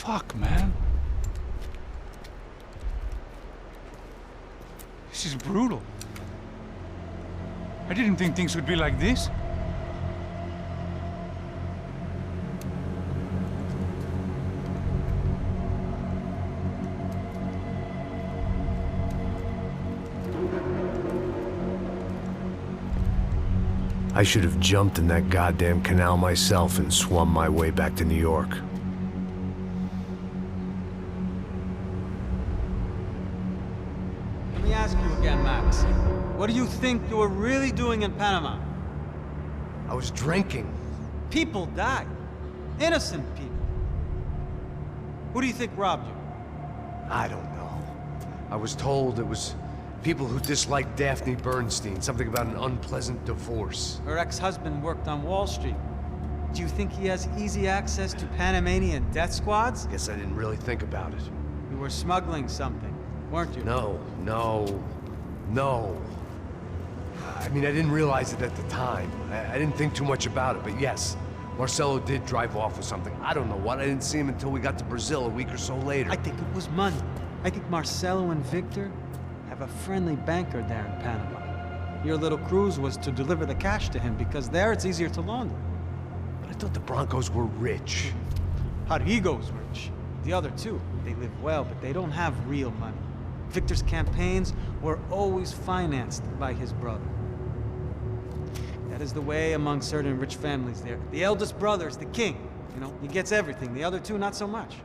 Fuck, man. This is brutal. I didn't think things would be like this. I should have jumped in that goddamn canal myself and swum my way back to New York. Let me ask you again, Max. What do you think you were really doing in Panama? I was drinking. People died. Innocent people. Who do you think robbed you? I don't know. I was told it was people who disliked Daphne Bernstein, something about an unpleasant divorce. Her ex-husband worked on Wall Street. Do you think he has easy access to Panamanian death squads? Guess I didn't really think about it. You were smuggling something, weren't you? No. I mean, I didn't realize it at the time. I didn't think too much about it, but yes, Marcelo did drive off with something. I don't know what. I didn't see him until we got to Brazil a week or so later. I think it was money. I think Marcelo and Victor have a friendly banker there in Panama. Your little cruise was to deliver the cash to him because there it's easier to launder. But I thought the Broncos were rich. Rodrigo's rich. The other two, they live well, but they don't have real money. Victor's campaigns were always financed by his brother. That is the way among certain rich families there. The eldest brother is the king. You know, he gets everything. The other two, not so much.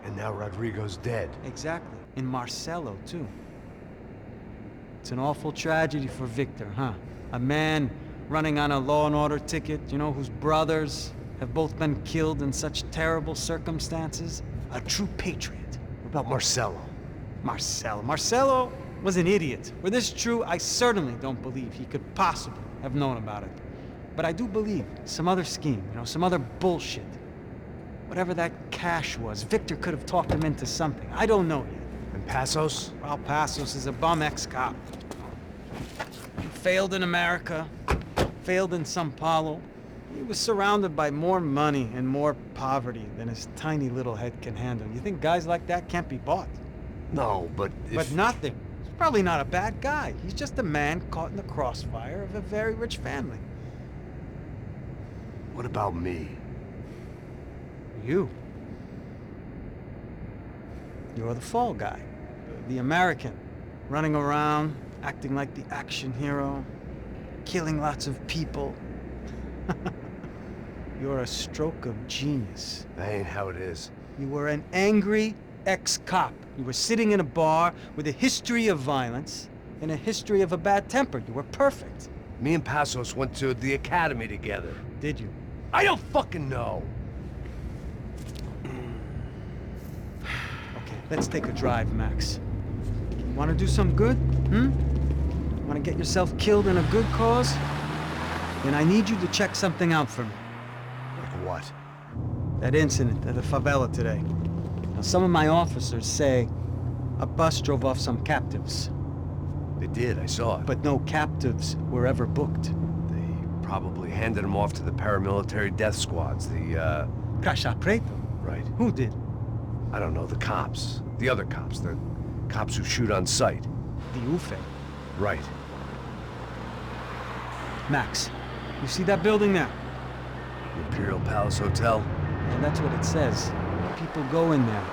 And now Rodrigo's dead. Exactly. And Marcelo, too. It's an awful tragedy for Victor, huh? A man running on a law and order ticket, you know, whose brothers have both been killed in such terrible circumstances. A true patriot. What about Marcelo? Marcelo was an idiot. Were this true, I certainly don't believe he could possibly have known about it. But I do believe some other scheme, you know, some other bullshit. Whatever that cash was, Victor could have talked him into something. I don't know yet. And Passos? Well, Passos is a bum ex-cop. He failed in America, failed in Sao Paulo. He was surrounded by more money and more poverty than his tiny little head can handle. You think guys like that can't be bought? No, but if... But nothing. He's probably not a bad guy. He's just a man caught in the crossfire of a very rich family. What about me? You. You're the fall guy. The American. Running around, acting like the action hero. Killing lots of people. You're a stroke of genius. That ain't how it is. You were an angry ex-cop. You were sitting in a bar with a history of violence and a history of a bad temper. You were perfect. Me and Passos went to the academy together. Did you? I don't fucking know. Okay, let's take a drive, Max. Want to do some good? Want to get yourself killed in a good cause? Then I need you to check something out for me. Like what? That incident at the favela today. Now, some of my officers say a bus drove off some captives. They did, I saw it. But no captives were ever booked. They probably handed them off to the paramilitary death squads, the, Caixa Preto? Right. Who did? I don't know, the cops. The other cops. The cops who shoot on sight. The UFE. Right. Max, you see that building there? The Imperial Palace Hotel? And that's what it says. People go in there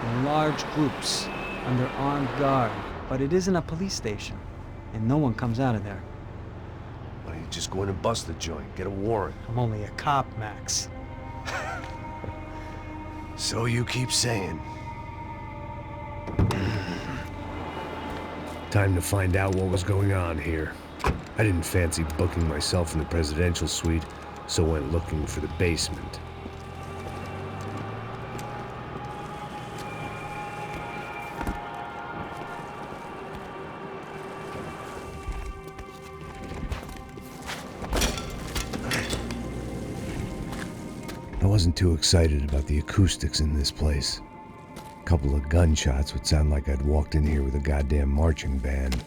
in large groups under armed guard. But it isn't a police station, and no one comes out of there. Why don't you just go in and bust the joint, get a warrant? I'm only a cop, Max. So you keep saying. Time to find out what was going on here. I didn't fancy booking myself in the presidential suite, so went looking for the basement. I wasn't too excited about the acoustics in this place. A couple of gunshots would sound like I'd walked in here with a goddamn marching band.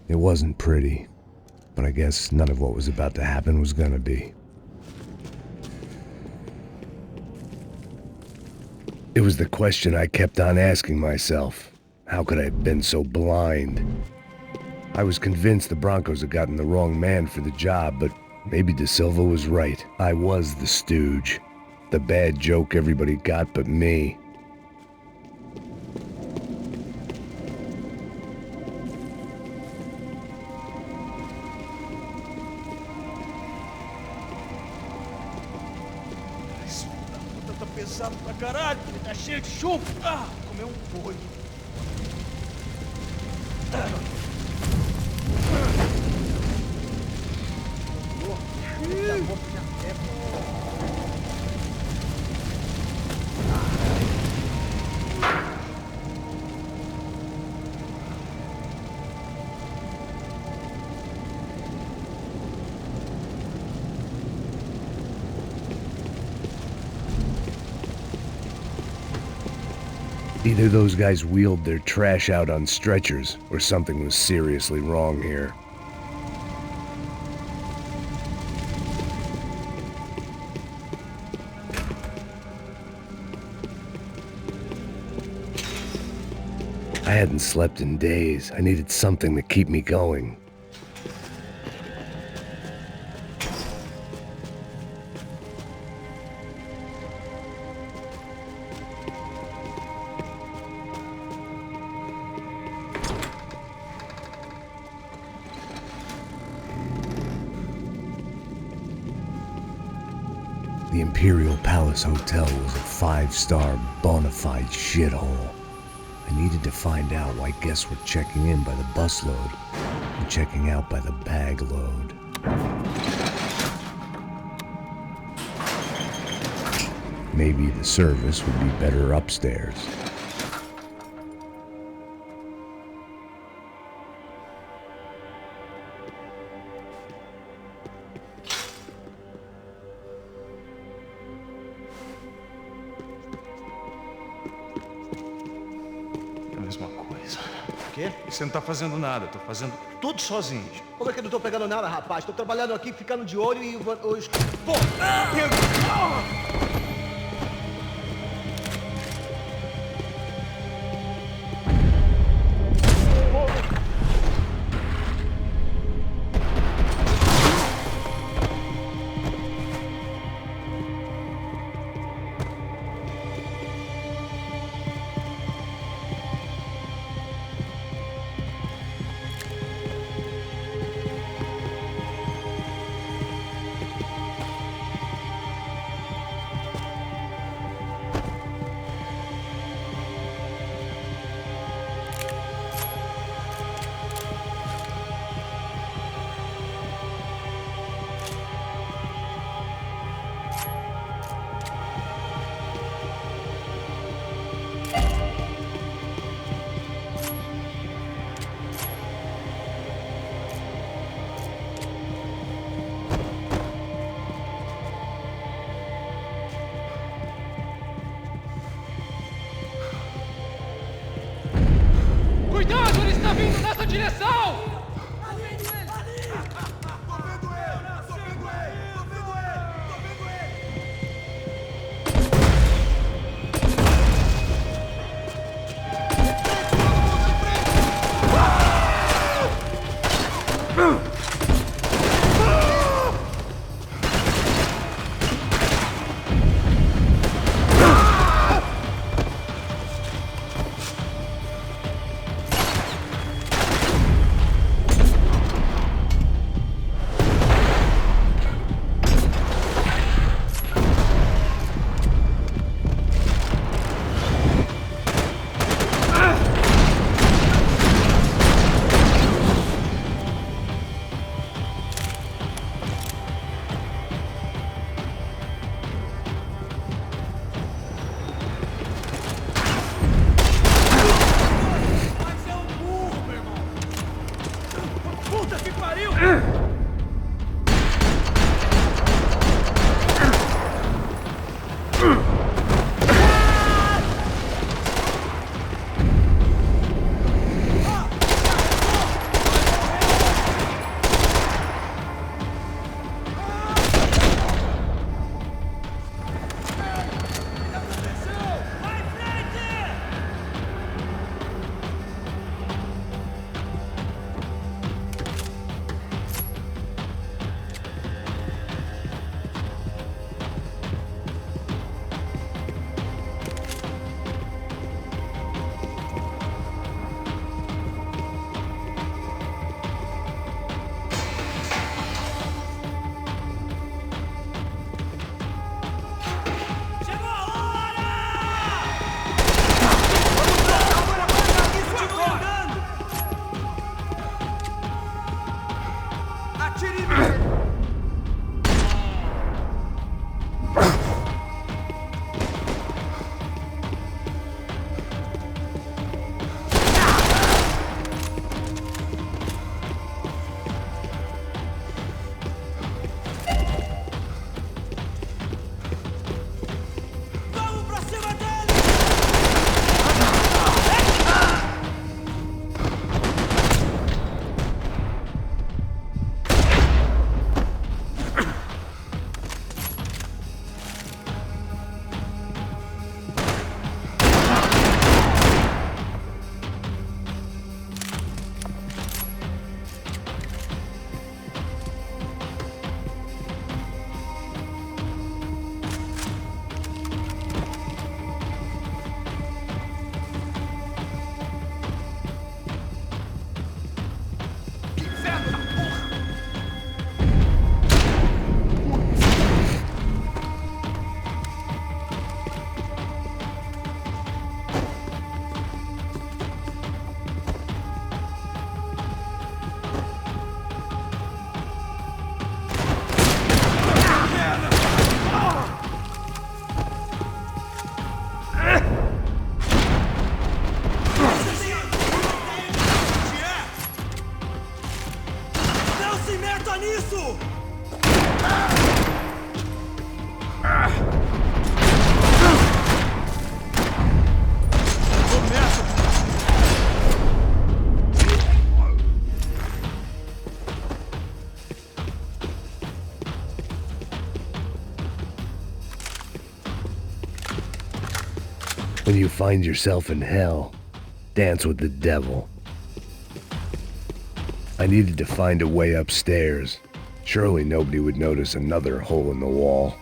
It wasn't pretty. but I guess none of what was about to happen was gonna be. It was the question I kept on asking myself. How could I have been so blind? I was convinced the Broncos had gotten the wrong man for the job, but maybe De Silva was right. I was the stooge. The bad joke everybody got but me. Tá pesado pra caralho, ele tá cheio de chumbo. Ah, comeu um boi. Either those guys wheeled their trash out on stretchers, or something was seriously wrong here. I hadn't slept in days. I needed something to keep me going. The Imperial Palace Hotel was a five-star, bona fide shithole. I needed to find out why guests were checking in by the busload and checking out by the bag load. Maybe the service would be better upstairs. Mesma coisa. O quê? Você não tá fazendo nada, eu tô fazendo tudo sozinho. Como é que eu não tô pegando nada, rapaz? Tô trabalhando aqui, ficando de olho e os... Pô! Cuidado, ele está vindo nessa direção! isso? Começa! When you find yourself in hell, dance with the devil. I needed to find a way upstairs. Surely nobody would notice another hole in the wall.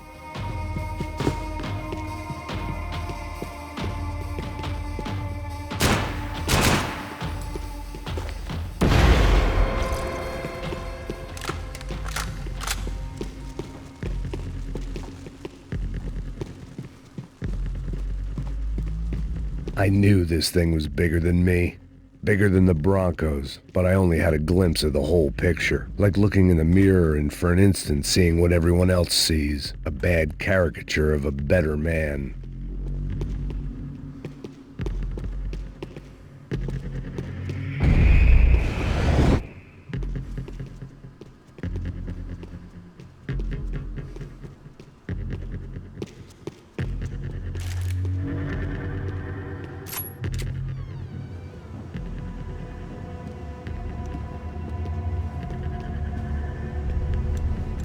I knew this thing was bigger than me, bigger than the Broncos, but I only had a glimpse of the whole picture, like looking in the mirror and for an instant seeing what everyone else sees, a bad caricature of a better man.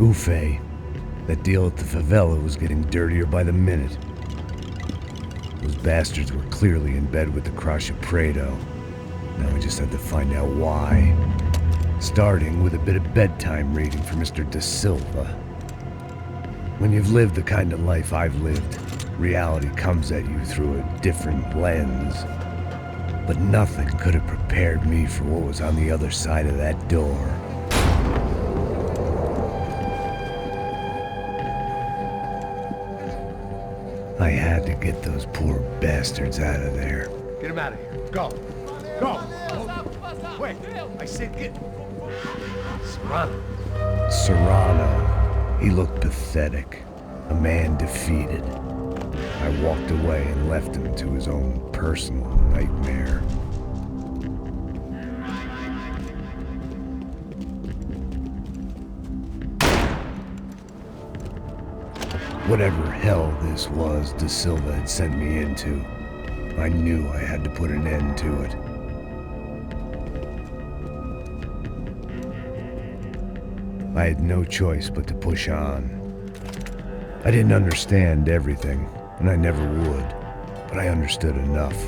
Ufe. That deal at the favela was getting dirtier by the minute. Those bastards were clearly in bed with the Crusher Prado. Now we just had to find out why. Starting with a bit of bedtime reading for Mr. Da Silva. When you've lived the kind of life I've lived, reality comes at you through a different lens. But nothing could have prepared me for what was on the other side of that door. I had to get those poor bastards out of there. Get him out of here. Go. Go. Wait. I said get... Serrano. Serrano. He looked pathetic. A man defeated. I walked away and left him to his own personal nightmare. Whatever hell this was Da Silva had sent me into, I knew I had to put an end to it. I had no choice but to push on. I didn't understand everything, and I never would, but I understood enough.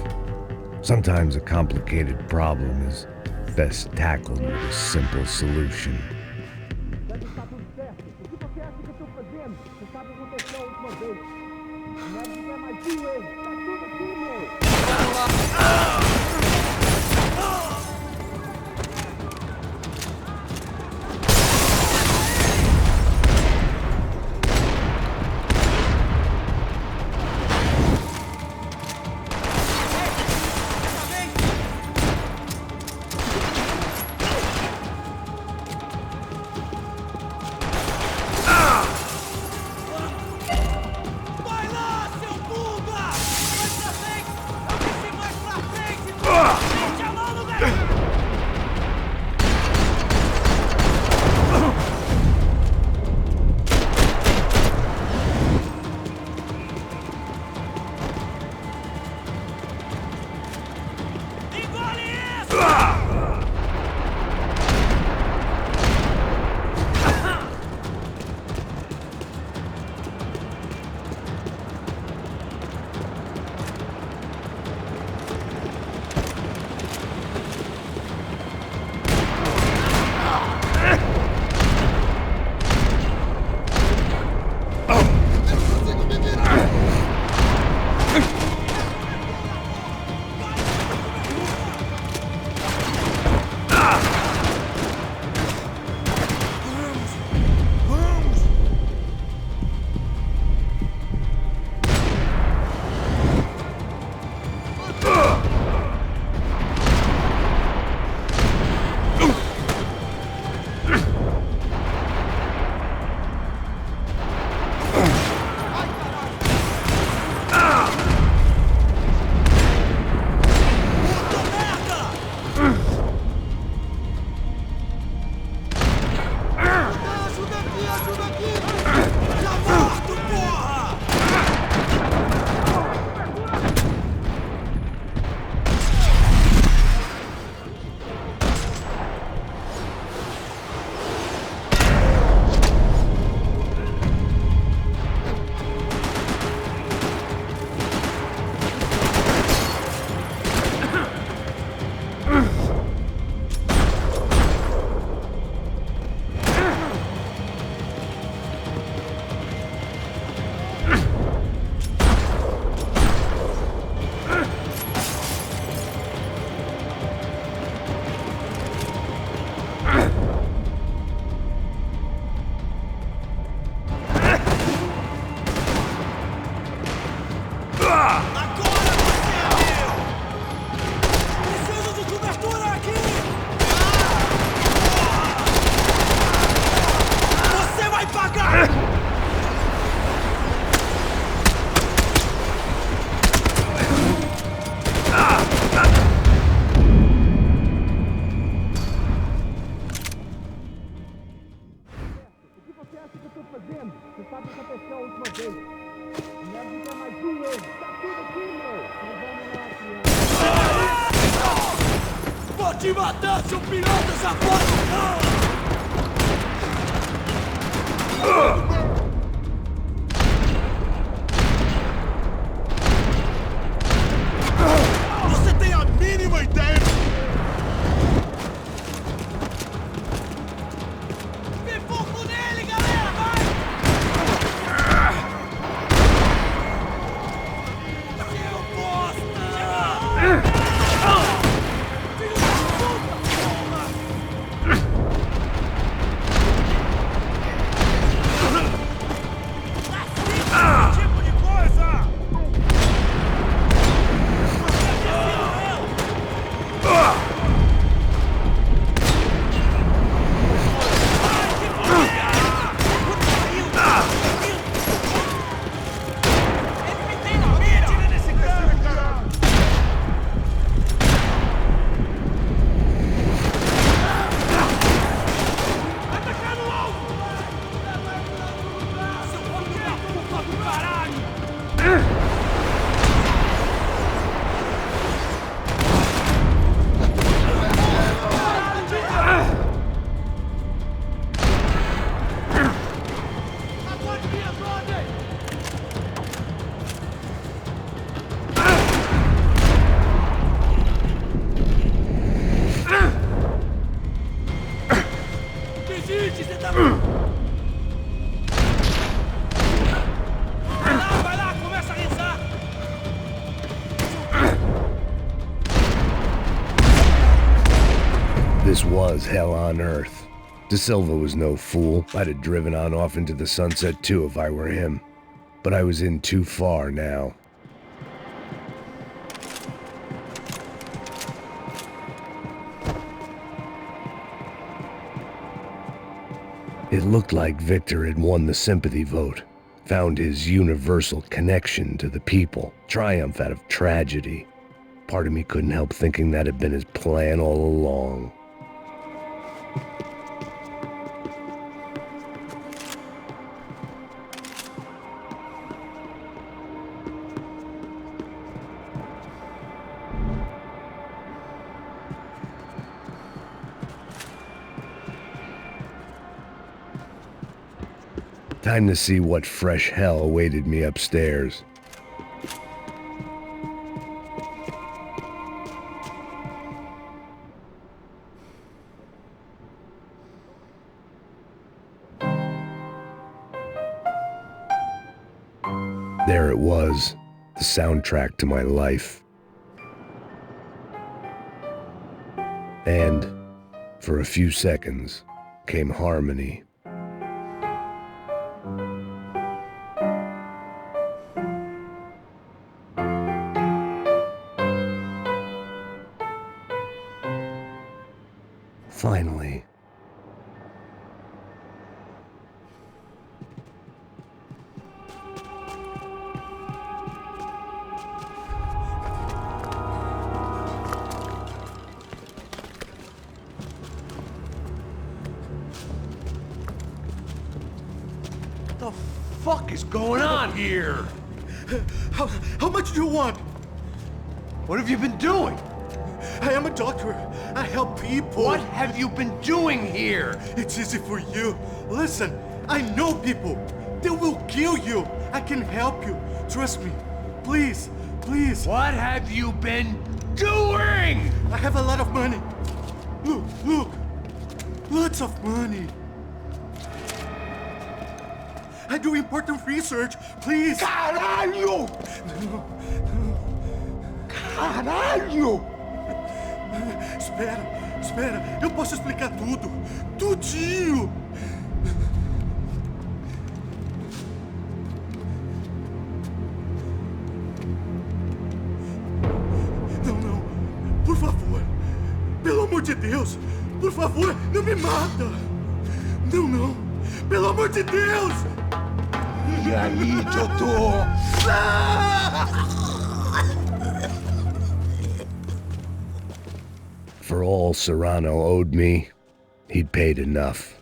Sometimes a complicated problem is best tackled with a simple solution. Seu piloto, safado! Você tem a mínima ideia? Vem fogo nele, galera, vai! Seu bosta! Filho da puta! Esse tipo de coisa! Desiste, você tá... Vai lá, começa a rezar! This was hell on earth. De Silva was no fool. I'd have driven on off into the sunset too if I were him. But I was in too far now. It looked like Victor had won the sympathy vote, found his universal connection to the people, triumph out of tragedy. Part of me couldn't help thinking that had been his plan all along. Time to see what fresh hell awaited me upstairs. There it was, the soundtrack to my life. And, for a few seconds, came harmony. Finally. What the fuck is going on here? How much do you want? What have you been doing? I am a doctor. I help people. What have you been doing here? It's easy for you. Listen, I know people. They will kill you. I can help you. Trust me. Please, please. What have you been doing? I have a lot of money. Look, look. Lots of money. I do important research. Please. Caralho! Caralho! Espera, espera. Eu posso explicar tudo. Tudinho. Não, não. Por favor. Pelo amor de Deus. Por favor, não me mata. Não, não. Pelo amor de Deus. E aí, doutor? For all Serrano owed me, he'd paid enough.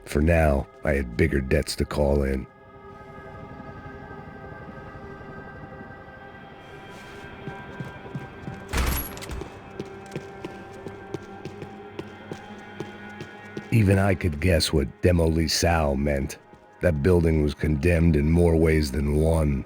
For now, I had bigger debts to call in. Even I could guess what Demolition meant. That building was condemned in more ways than one.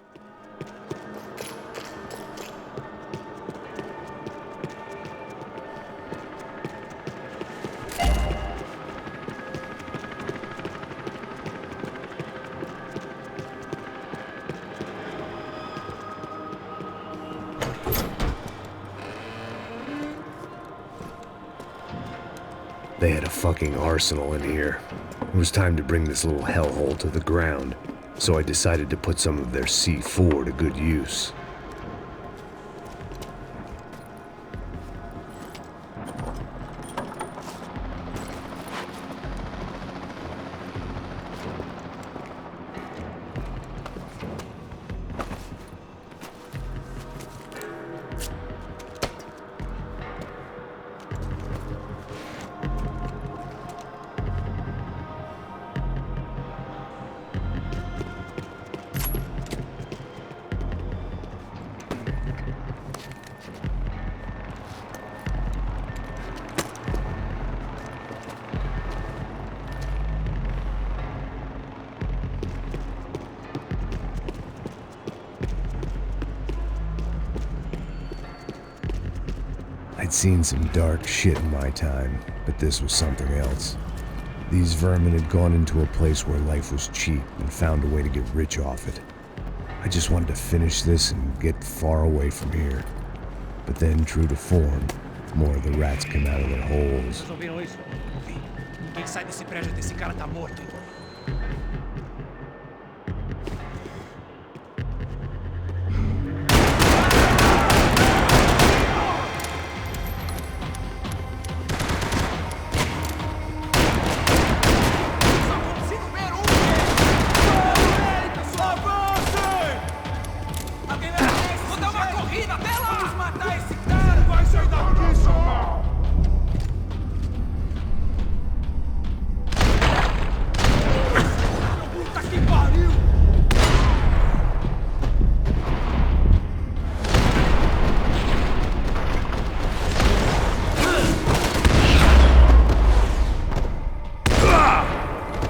They had a fucking arsenal in here. It was time to bring this little hellhole to the ground, so I decided to put some of their C4 to good use. I'd seen some dark shit in my time, but this was something else. These vermin had gone into a place where life was cheap and found a way to get rich off it. I just wanted to finish this and get far away from here. But then, true to form, more of the rats came out of their holes. Vocês ouviram isso? Vi. Ninguém sai desse prédio até esse cara tá morto.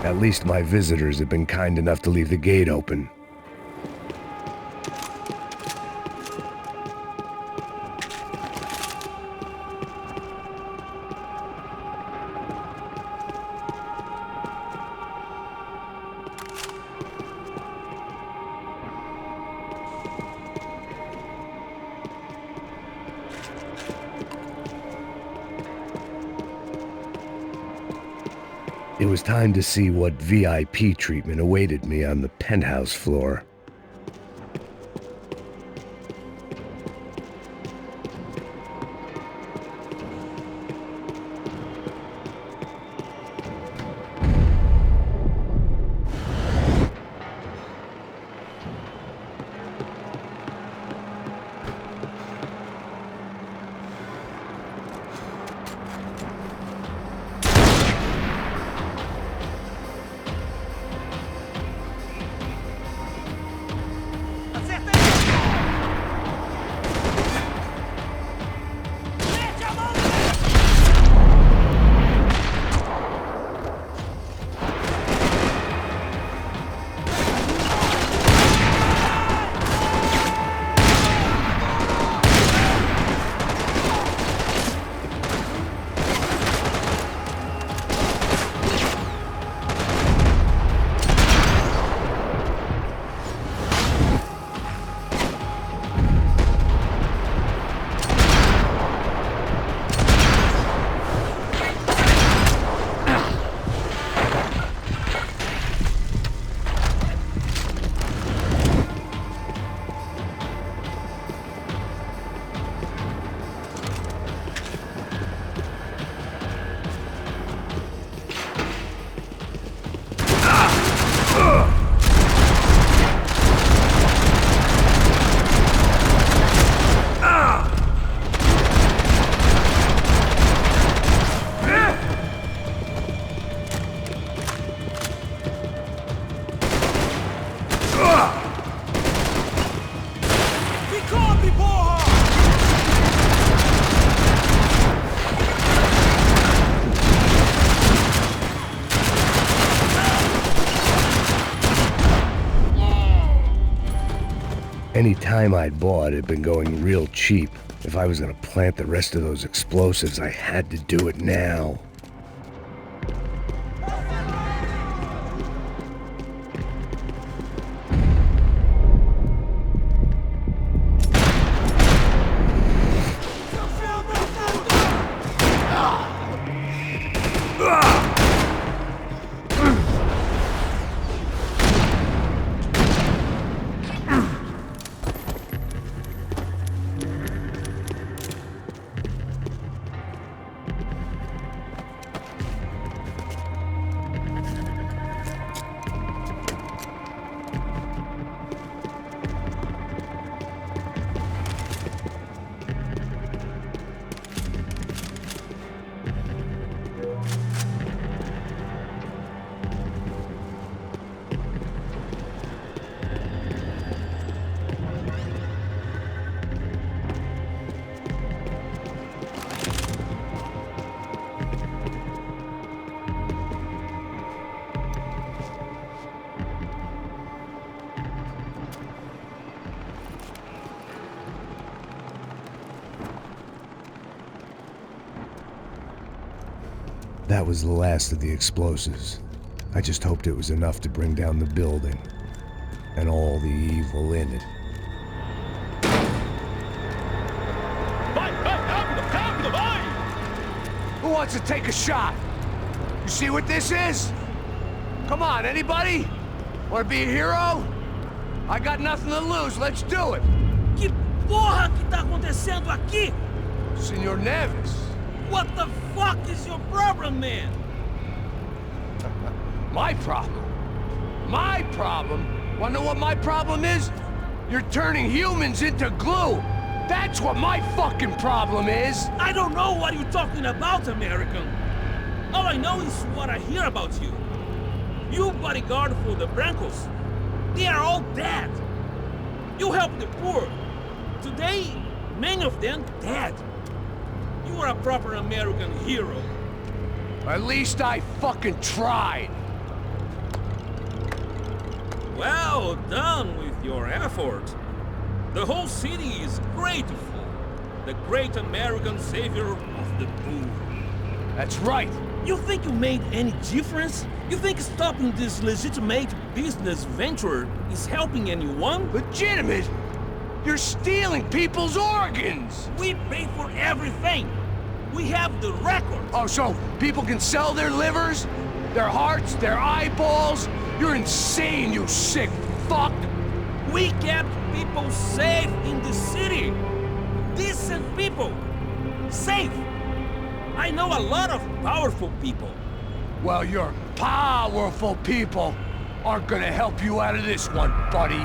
At least my visitors have been kind enough to leave the gate open. It was time to see what VIP treatment awaited me on the penthouse floor. Any time I'd bought had been going real cheap. If I was gonna plant the rest of those explosives, I had to do it now. That was the last of the explosives. I just hoped it was enough to bring down the building and all the evil in it. Who wants to take a shot? You see what this is? Come on, anybody? Want to be a hero? I got nothing to lose, let's do it! Que porra que tá acontecendo aqui? Senor Neves. What the fuck is your problem, man? My problem? My problem? Wanna know what my problem is? You're turning humans into glue! That's what my fucking problem is! I don't know what you're talking about, American. All I know is what I hear about you. You bodyguard for the Brancos. They are all dead. You help the poor. Today, many of them dead. You are a proper American hero. At least I fucking tried. Well done with your effort. The whole city is grateful. The great American savior of the poor. That's right. You think you made any difference? You think stopping this legitimate business venture is helping anyone? Legitimate? You're stealing people's organs! We pay for everything. We have the record. Oh, so people can sell their livers? Their hearts? Their eyeballs? You're insane, you sick fuck! We kept people safe in the city. Decent people. Safe. I know a lot of powerful people. Well, your powerful people aren't gonna help you out of this one, buddy.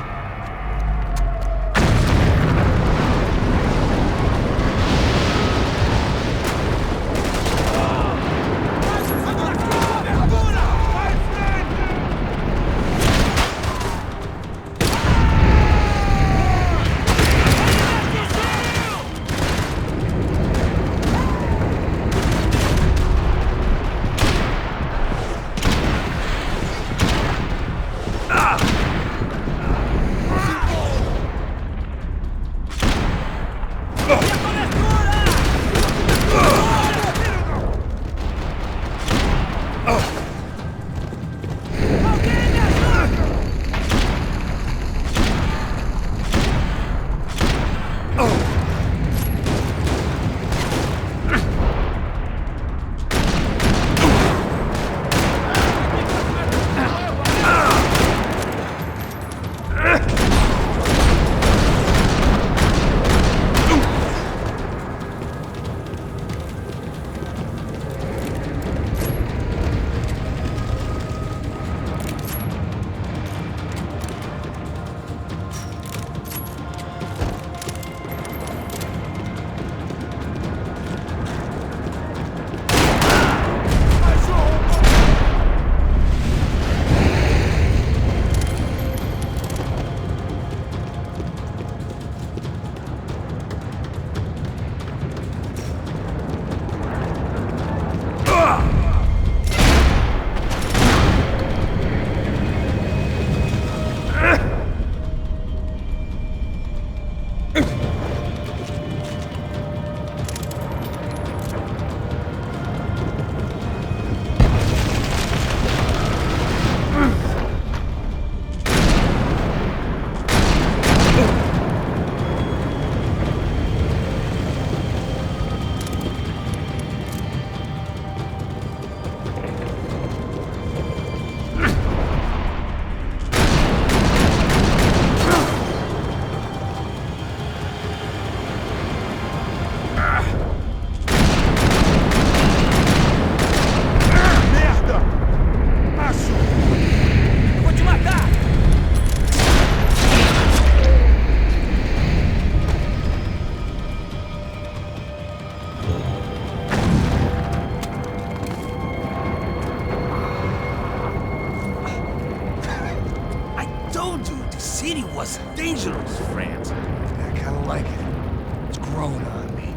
was dangerous, friend. I kinda like it. It's growing on me.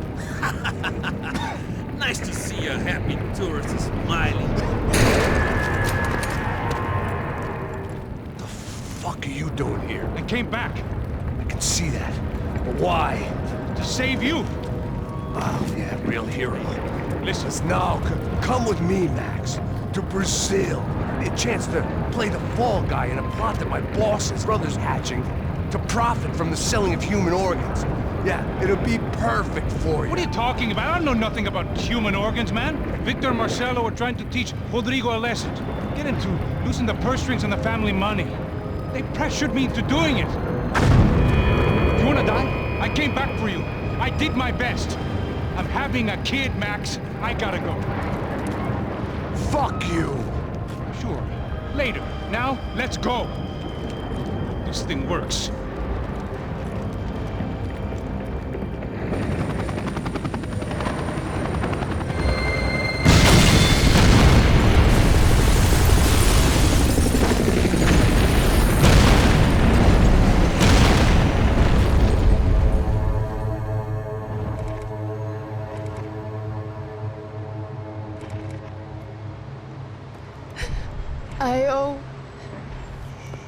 Nice to see a happy tourist smiling. The fuck are you doing here? I came back I can see that. But why? to save you. Oh, yeah, real hero. Listen, No, come with me, Max. To Brazil. A chance to play the fall guy in a plot that my boss's brother's hatching to profit from the selling of human organs. Yeah, it'll be perfect for you. what are you talking about? I don't know nothing about human organs, man. Victor and Marcelo are trying to teach Rodrigo a lesson. Get him to loosen the purse strings on the family money. They pressured me into doing it. You wanna die? I came back for you. I did my best. I'm having a kid, Max. I gotta go. Fuck you! Sure. Later. Now, let's go. This thing works. I owe